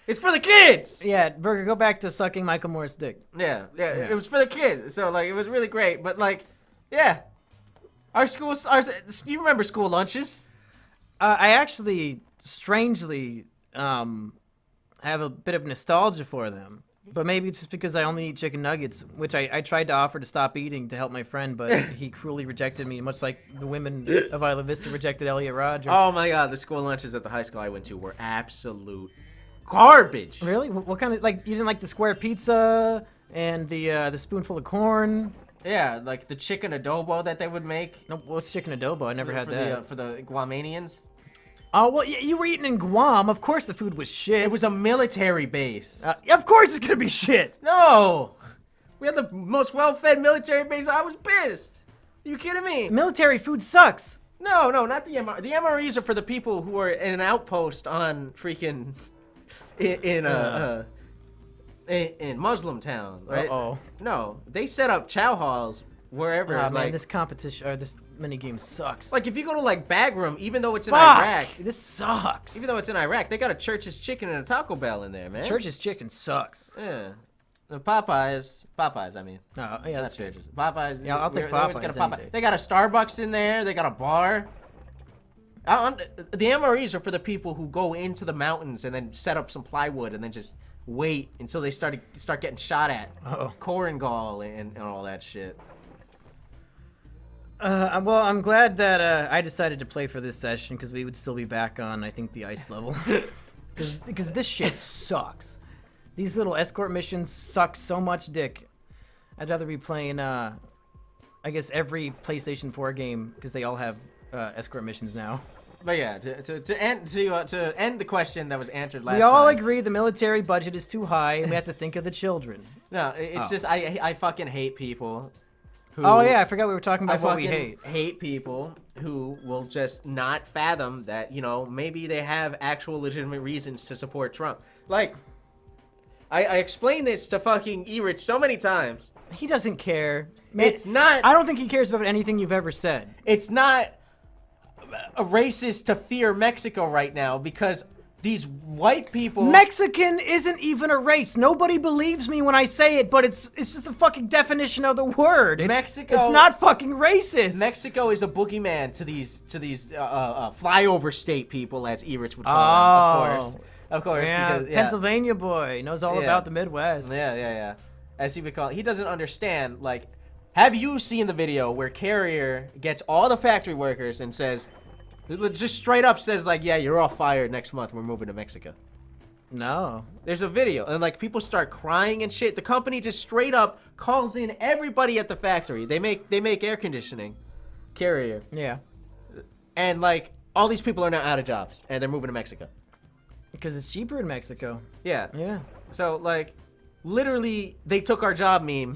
It's for the kids. Yeah, Burger, go back to sucking Michael Moore's dick. Yeah. It was for the kids. So like, it was really great. But like, yeah, you remember school lunches? I actually, strangely, have a bit of nostalgia for them. But maybe it's just because I only eat chicken nuggets, which I tried to offer to stop eating to help my friend, but he cruelly rejected me, much like the women of Isla Vista rejected Elliot Rodger. Oh my God, the school lunches at the high school I went to were absolute garbage. Really? What kind of, like, you didn't like the square pizza and the spoonful of corn? Yeah, like the chicken adobo that they would make. No, what's chicken adobo? I never had that. For the Guamanians. Oh, well, you were eating in Guam. Of course the food was shit. It was a military base. Of course it's gonna be shit. No! We had the most well-fed military base. I was pissed. Are you kidding me? Military food sucks. No, not the MR. The MREs are for the people who are in an outpost on freaking... in Muslim town, right? Uh-oh. No, they set up chow halls wherever. Oh, like, man, this competition, or this minigame sucks. like if you go to like Bagram, even though it's in Fuck! Iraq, This sucks. even though it's in Iraq, they got a Church's Chicken and a Taco Bell in there, man. Church's chicken sucks. Yeah. Popeyes, I mean. Oh, yeah, that's good. Church's. Popeyes. Yeah, I'll take they always got a Popeyes any day. They got a Starbucks in there. They got a bar. The MREs are for the people who go into the mountains and then set up some plywood and then just wait until they start getting shot at. Uh-oh. Korengal and all that shit. Well, I'm glad that I decided to play for this session because we would still be back on, I think, the ice level. Because this shit sucks. These little escort missions suck so much dick. I'd rather be playing, I guess, every PlayStation 4 game because they all have escort missions now. But yeah, to end the question that was answered last We all time. agree the military budget is too high and we have to think of the children. No, it's just I fucking hate people. Who, Oh yeah, I forgot we were talking about what we hate people who will just not fathom that, you know, maybe they have actual legitimate reasons to support Trump. Like, I explained this to fucking E-Rich so many times. He doesn't care. Man, It's not. I don't think he cares about anything you've ever said. It's not a racist to fear Mexico right now because these white people. Mexican isn't even a race. Nobody believes me when I say it, but it's just the fucking definition of the word. Mexico. It's not fucking racist. Mexico is a boogeyman to these flyover state people, as E-Rich would call them. Of course. Yeah, Because, Pennsylvania boy knows all about the Midwest. Yeah. As he would call it. He doesn't understand, like, have you seen the video where Carrier gets all the factory workers and says, just straight up says, like, yeah, you're all fired next month. We're moving to Mexico. No. There's a video, and, like, people start crying and shit. The company just straight up calls in everybody at the factory. They make air conditioning. Carrier. Yeah. And, like, all these people are now out of jobs, and they're moving to Mexico. Because it's cheaper in Mexico. Yeah. Yeah. So, like, literally, they took our job meme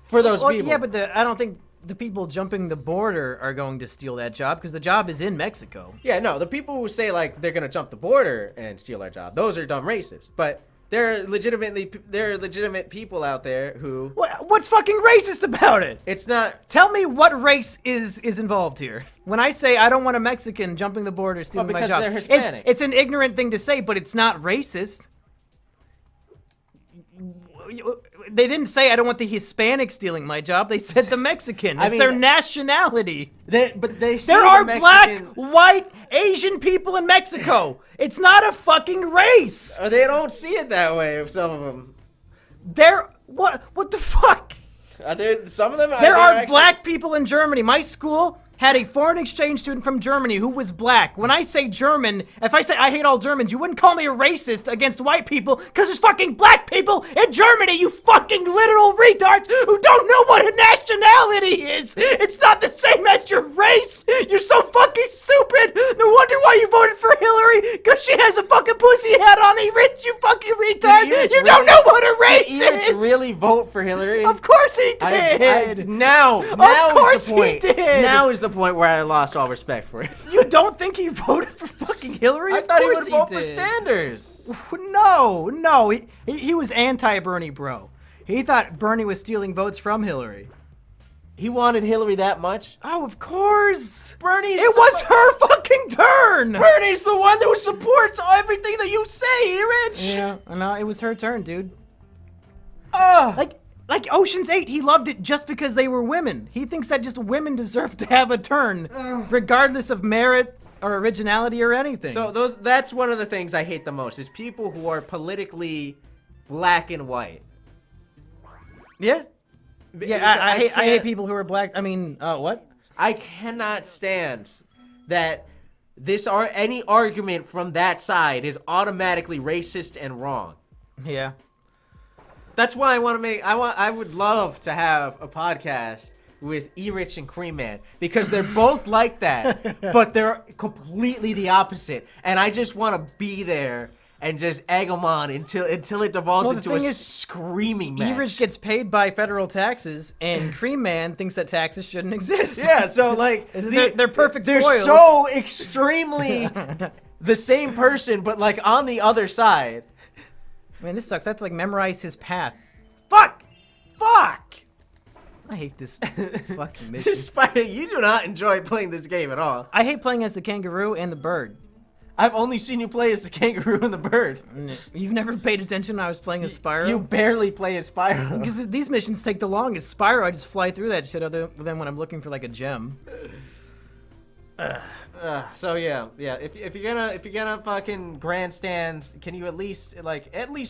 for those people. Yeah, but I don't think the people jumping the border are going to steal that job because the job is in Mexico. Yeah, no, the people who say, like, they're going to jump the border and steal our job, those are dumb racists. But there are legitimate people out there who... What's fucking racist about it? It's not... Tell me what race is involved here. When I say I don't want a Mexican jumping the border stealing my job, they're Hispanic. It's an ignorant thing to say, but it's not racist. They didn't say I don't want the Hispanic stealing my job. They said the Mexican. It's their nationality. But they say There are Mexican, black, white, Asian people in Mexico. It's not a fucking race. Or they don't see it that way, some of them. What the fuck? Some of them... There are black people in Germany. My school had a foreign exchange student from Germany who was black. When I say German, if I say I hate all Germans, you wouldn't call me a racist against white people because there's fucking black people in Germany, you fucking literal retards who don't know what a nationality is. It's not the same as your race. You're so fucking stupid. No wonder why you voted for Hillary, because she has a fucking pussy hat on. Rich, you fucking retard. You don't know what a race is. Did really vote for Hillary? Of course he did. Now Of is course the point. he did. Now is the point where I lost all respect for him. You don't think he voted for fucking Hillary? I Of thought he course would vote for did. Sanders. No. He was anti-Bernie, bro. He thought Bernie was stealing votes from Hillary. He wanted Hillary that much? Oh, of course. Bernie's It was her fucking turn. Bernie's the one who supports everything that you say, Rich. Yeah, no, it was her turn, dude. Ugh. Like Ocean's 8, he loved it just because they were women. He thinks that just women deserve to have a turn, regardless of merit or originality or anything. So that's one of the things I hate the most is people who are politically black and white. Yeah. Yeah, I hate people who are black. I mean, what? I cannot stand that any argument from that side is automatically racist and wrong. Yeah. That's why I would love to have a podcast with E-Rich and Cream Man because they're both like that, but they're completely the opposite. And I just want to be there and just egg them on until it devolves into a screaming match. E-Rich gets paid by federal taxes, and Cream Man thinks that taxes shouldn't exist. Yeah, so like they're perfect They're foils. so extremely the same person, but like on the other side. Man, this sucks. I have to like memorize his path. Fuck! I hate this fucking mission. Spyro, you do not enjoy playing this game at all. I hate playing as the kangaroo and the bird. I've only seen you play as the kangaroo and the bird. You've never paid attention when I was playing as Spyro? You barely play as Spyro. Because these missions take the longest. Spyro, I just fly through that shit other than when I'm looking for like a gem. So yeah. If you're gonna fucking grandstand, can you at least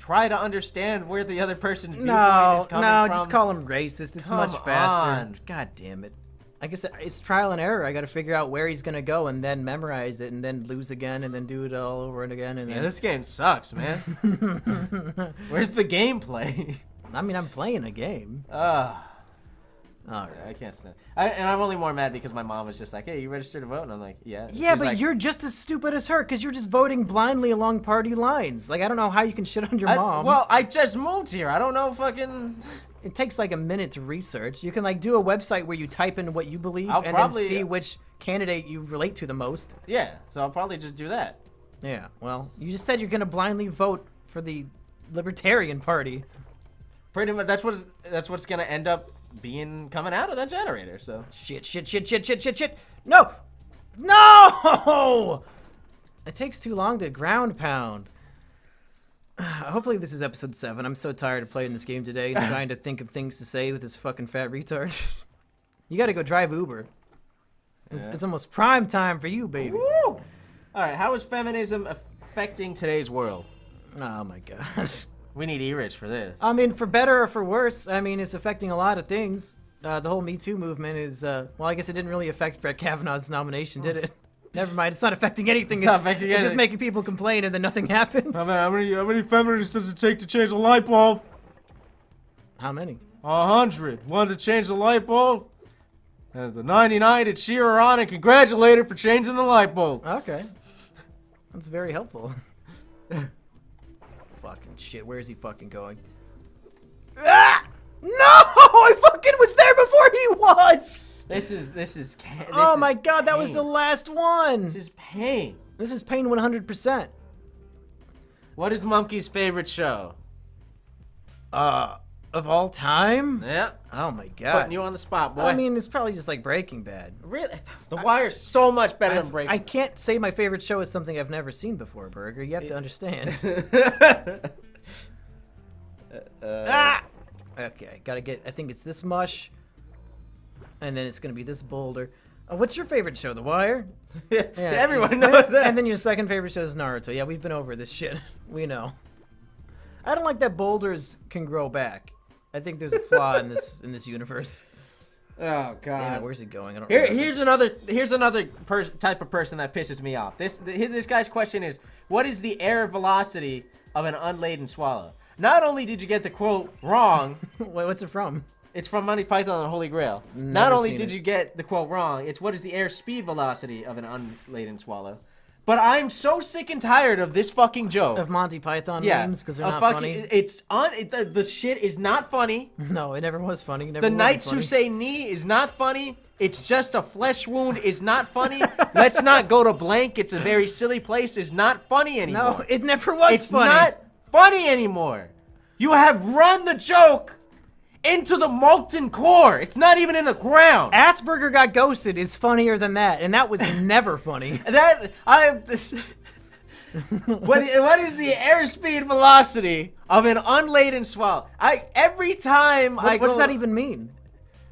try to understand where the other person's viewpoint is coming from? Just call him racist. It's much faster. God damn it. I guess it's trial and error. I got to figure out where he's gonna go and then memorize it and then lose again and then do it all over and again and then. Yeah, this game sucks, man. Where's the gameplay? I mean, I'm playing a game. All right, I can't stand. And I'm only more mad because my mom was just like, "Hey, you registered to vote?" And I'm like, "Yeah." Yeah, but you're just as stupid as her because you're just voting blindly along party lines. Like, I don't know how you can shit on your mom. Well, I just moved here. I don't know fucking. It takes like a minute to research. You can like do a website where you type in what you believe and then see which candidate you relate to the most. Yeah, so I'll probably just do that. Yeah, well, you just said you're gonna blindly vote for the Libertarian Party. Pretty much, that's what's gonna end up coming out of that generator. So shit. No. It takes too long to ground pound. Hopefully this is episode 7. I'm so tired of playing this game today and trying to think of things to say with this fucking fat retard. You gotta go drive Uber. It's almost prime time for you, baby. Woo! All right, how is feminism affecting today's world? Oh my god. We need E-Rich for this. I mean, for better or for worse, I mean, it's affecting a lot of things. The whole Me Too movement is, well, I guess it didn't really affect Brett Kavanaugh's nomination, did it? Never mind, it's not affecting anything. It's not affecting anything. It's just making people complain and then nothing happens. How many feminists does it take to change a light bulb? How many? 100. One to change the light bulb, and the 99 to cheer her on and congratulate her for changing the light bulb. Okay. That's very helpful. Fucking shit, where is he fucking going? Ah! No! I fucking was there before he was! Oh my god, that was the last one! This is pain. This is pain 100%. What is Mumkey's favorite show? Of all time? Yeah. Oh my god. Putting you on the spot, boy. I mean, it's probably just like Breaking Bad. Really? The Wire's so much better than Breaking Bad. I can't say my favorite show is something I've never seen before, Burger. You have to understand. Okay, gotta get, I think it's this mush. And then it's gonna be this boulder. What's your favorite show, The Wire? Yeah, everyone knows that. And then your second favorite show is Naruto. Yeah, we've been over this shit. We know. I don't like that boulders can grow back. I think there's a flaw in this universe. Oh god. Damn it, where's it going? I don't Here's another type of person that pisses me off. This guy's question is, what is the air velocity of an unladen swallow? Not only did you get the quote wrong. What's it from? It's from Monty Python and the Holy Grail. Not only did you get the quote wrong, it's what is the air speed velocity of an unladen swallow. But I'm so sick and tired of this fucking joke. Of Monty Python memes because they're not funny. The shit is not funny. No, it never was funny. The knights who say knee is not funny. It's just a flesh wound is not funny. Let's not go to blank. It's a very silly place is not funny anymore. No, it never was funny. It's not funny anymore. You have run the joke into the molten core. It's not even in the ground. Asperger got ghosted is funnier than that, and that was never funny. What is the airspeed velocity of an unladen swallow? Every time What does that even mean?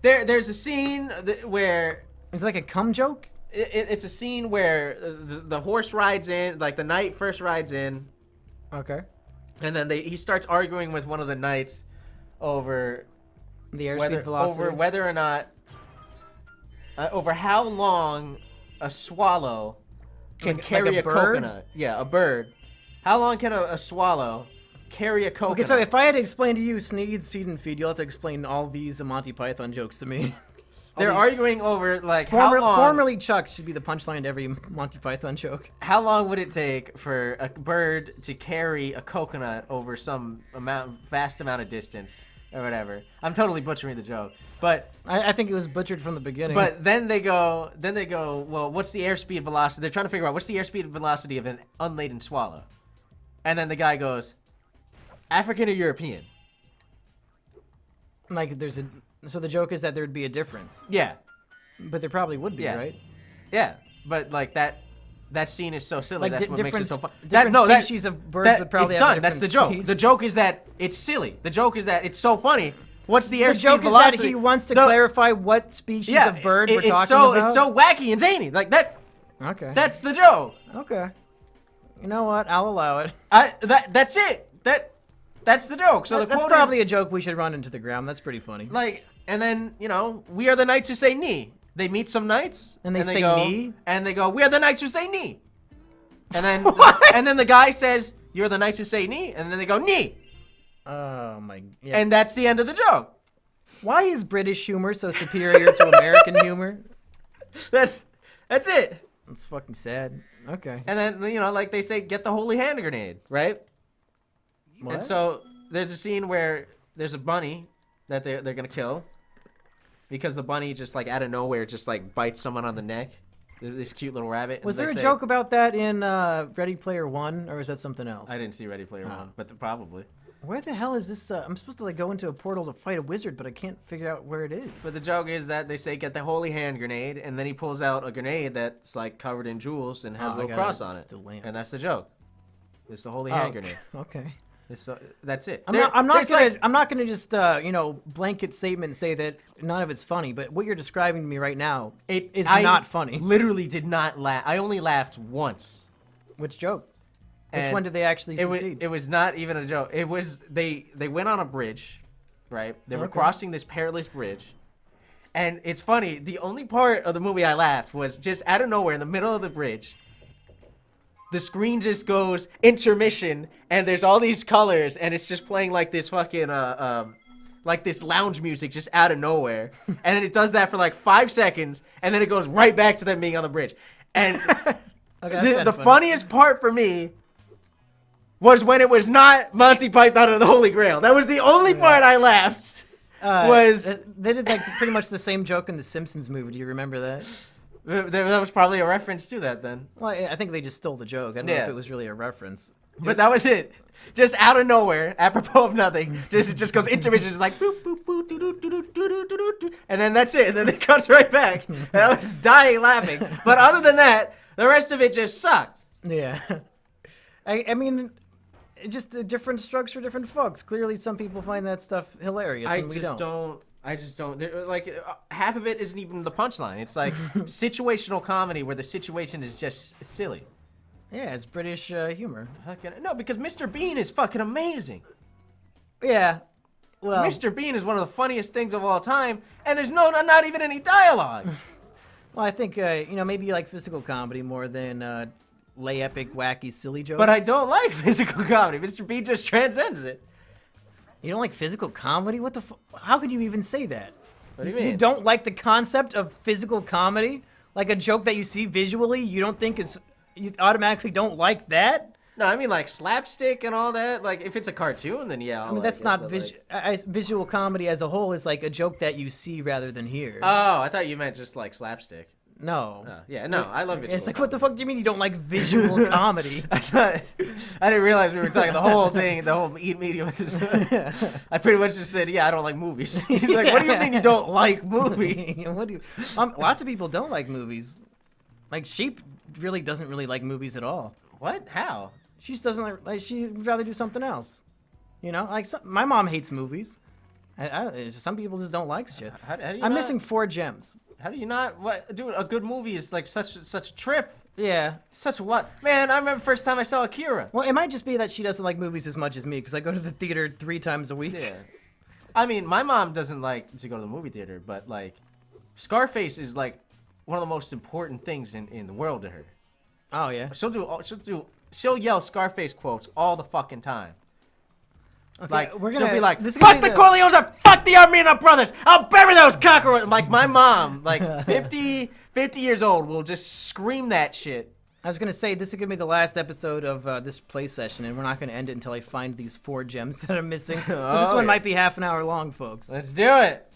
There's a scene where Is it like a cum joke? it's a scene where the horse rides in, like the knight first rides in, Okay. and then he starts arguing with one of the knights over The airspeed velocity. over whether or not over how long a swallow can carry a coconut. Yeah, a bird. How long can a swallow carry a coconut? Okay, so if I had to explain to you Sneed, Seed, and Feed, you'll have to explain all these Monty Python jokes to me. They're arguing over like how long. Formerly Chuck should be the punchline to every Monty Python joke. How long would it take for a bird to carry a coconut over some vast amount of distance or whatever? I'm totally butchering the joke, but I think it was butchered from the beginning. But then they go, well, what's the airspeed velocity? They're trying to figure out what's the airspeed velocity of an unladen swallow. And then the guy goes, African or European? Like so the joke is that there'd be a difference. Yeah. But there probably would be, Yeah. right? Yeah. But like that scene is so silly. Like That's what makes it so fun. Different species of birds would probably it's have done. That's the different joke. speed. The joke is that it's silly. The joke is that it's so funny. What's the airspeed The joke velocity? is that he wants to clarify what species of bird we're talking about. It's so wacky and zany. Like that. Okay. That's the joke. Okay. You know what? I'll allow it. That's it. That's the joke. So That's probably a joke we should run into the ground. That's pretty funny. Like, and then, we are the knights who say knee. They meet some knights. And they say go, knee? And they go, we are the knights who say knee. And then, and then the guy says, you're the knights who say knee. And then they go, knee. Oh my. Yeah. And that's the end of the joke. Why is British humor so superior to American humor? That's it. That's fucking sad. Okay. And then, like they say, get the holy hand grenade, right? What? And so there's a scene where there's a bunny that they're gonna kill because the bunny just like out of nowhere just like bites someone on the neck. This cute little rabbit. Was there a joke about that in Ready Player One, or is that something else? I didn't see Ready Player One, but probably. Where the hell is this? I'm supposed to like go into a portal to fight a wizard, but I can't figure out where it is. But the joke is that they say get the holy hand grenade, and then he pulls out a grenade that's like covered in jewels and has a little cross on it, and that's the joke. It's the holy hand grenade. Okay. That's it. I'm not gonna just blanket statement and say that none of it's funny. But what you're describing to me right now is not funny. Literally did not laugh. I only laughed once. Which joke? Which one did they actually succeed? It was not even a joke. It was they went on a bridge, right? They were crossing this perilous bridge, and it's funny. The only part of the movie I laughed was just out of nowhere in the middle of the bridge. The screen just goes intermission, and there's all these colors, and it's just playing like this fucking like this lounge music just out of nowhere, and then it does that for like 5 seconds, and then it goes right back to them being on the bridge. And the funniest part for me was when it was not Monty Python and the Holy Grail. That was the only part I laughed. They did like pretty much the same joke in the Simpsons movie. Do you remember that? That was probably a reference to that then. Well, I think they just stole the joke. I don't know if it was really a reference. But that was it. Just out of nowhere, apropos of nothing. It just goes intermission, just like boop boop boop doo doo doo doo doo doo doo, and then that's it. And then it cuts right back. And I was dying laughing. But other than that, the rest of it just sucked. Yeah. I mean, just different strokes for different folks. Clearly, some people find that stuff hilarious. I just don't. Like half of it isn't even the punchline. It's like situational comedy where the situation is just silly. Yeah, it's British humor. No, because Mr. Bean is fucking amazing. Yeah. Well, Mr. Bean is one of the funniest things of all time, and there's not even any dialogue. Well, I think maybe you like physical comedy more than lay epic, wacky, silly jokes. But I don't like physical comedy. Mr. Bean just transcends it. You don't like physical comedy? What the how could you even say that? What do you mean? You don't like the concept of physical comedy? Like a joke that you see visually, you don't think is... You automatically don't like that? No, I mean like slapstick and all that. Like if it's a cartoon, then yeah. I mean that's not visual comedy as a whole is like a joke that you see rather than hear. Oh, I thought you meant just like slapstick. No. Yeah, no, I love visual It's like, what the fuck do you mean you don't like visual comedy? I didn't realize we were talking the whole thing, the whole medium of this. I pretty much just said, yeah, I don't like movies. He's like, what do you mean you don't like movies? What do you? Lots of people don't like movies. Like Sheep really doesn't really like movies at all. What? How? She just doesn't like. She'd rather do something else. You know, like my mom hates movies. Some people just don't like shit. How do you I'm not, missing 4 gems. How do you not? What, dude? A good movie is like such a trip. Yeah. Such what? Man, I remember first time I saw Akira. Well, it might just be that she doesn't like movies as much as me because I go to the theater 3 times a week. Yeah. I mean, my mom doesn't like to go to the movie theater, but like, Scarface is like one of the most important things in the world to her. Oh yeah. She'll yell Scarface quotes all the fucking time. Okay, Like, she'll be like, this is fuck gonna the be Corleones up, fuck the Armina brothers, I'll bury those cockroaches. Like, my mom, like 50 years old, will just scream that shit. I was gonna say this is gonna be the last episode of this play session, and we're not gonna end it until I find these 4 gems that I'm missing. So this one might be half an hour long, folks. Let's do it.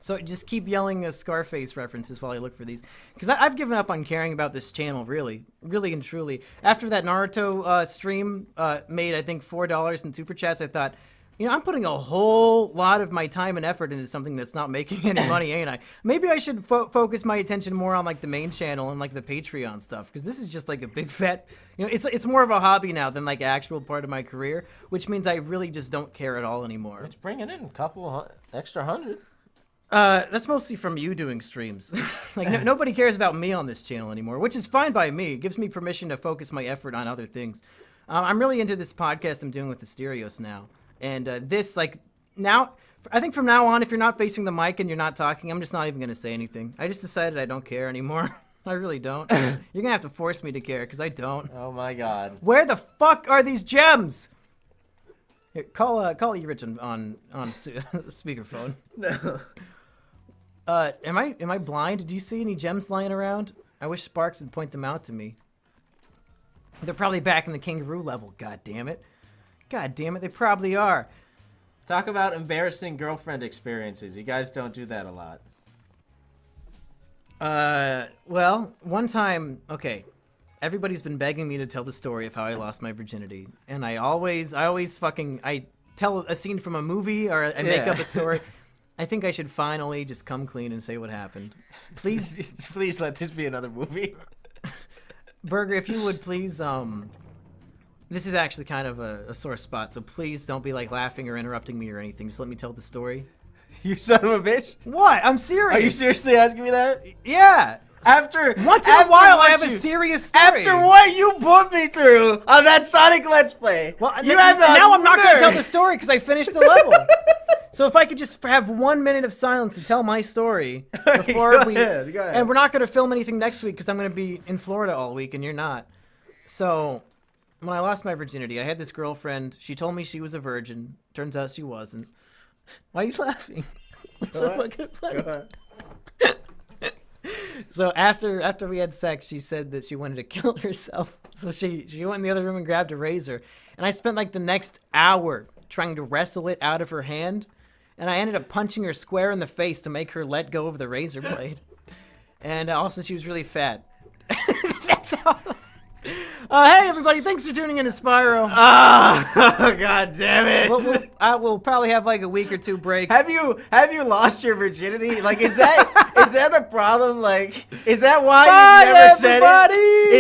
So just keep yelling Scarface references while I look for these, because I've given up on caring about this channel, really and truly. After that Naruto stream made, I think, $4 in super chats, I thought, you know, I'm putting a whole lot of my time and effort into something that's not making any money, ain't I? Maybe I should focus my attention more on like the main channel and like the Patreon stuff, because this is just like a big fat, you know, it's more of a hobby now than like actual part of my career, which means I really just don't care at all anymore. It's bringing in a couple extra hundred. That's mostly from you doing streams. Like nobody cares about me on this channel anymore, which is fine by me. It gives me permission to focus my effort on other things. I'm really into this podcast I'm doing with the Stereos now. And this, like, now, I think from now on, if you're not facing the mic and you're not talking, I'm just not even going to say anything. I just decided I don't care anymore. I really don't. You're going to have to force me to care, because I don't. Oh, my God. Where the fuck are these gems? Here, call E-Rich on speakerphone. No. Am I blind? Do you see any gems lying around? I wish Sparks would point them out to me. They're probably back in the kangaroo level. God damn it. God damn it, they probably are. Talk about embarrassing girlfriend experiences. You guys don't do that a lot. Well, one time, okay, everybody's been begging me to tell the story of how I lost my virginity, and I always tell a scene from a movie or I make up a story. I think I should finally just come clean and say what happened. Please, please let this be another movie. Burger, if you would please, this is actually kind of a sore spot, so please don't be like laughing or interrupting me or anything. Just let me tell the story. You son of a bitch. What? I'm serious. Are you seriously asking me that? Yeah. Once in a while, I have a serious story. After what you put me through on that Sonic Let's Play, well, now I'm not going to tell the story because I finished the level. So if I could just have 1 minute of silence to tell my story before Go ahead. And we're not going to film anything next week because I'm going to be in Florida all week and you're not. So when I lost my virginity, I had this girlfriend. She told me she was a virgin. Turns out she wasn't. Why are you laughing? What's so fucking funny? So after we had sex, she said that she wanted to kill herself. So she went in the other room and grabbed a razor. And I spent like the next hour trying to wrestle it out of her hand. And I ended up punching her square in the face to make her let go of the razor blade. And also she was really fat. That's how... hey everybody, thanks for tuning in to Spyro. Oh, God damn it. We'll probably have like a week or 2 break. Have you lost your virginity? Like, is that the problem? Like, is that why you never said it?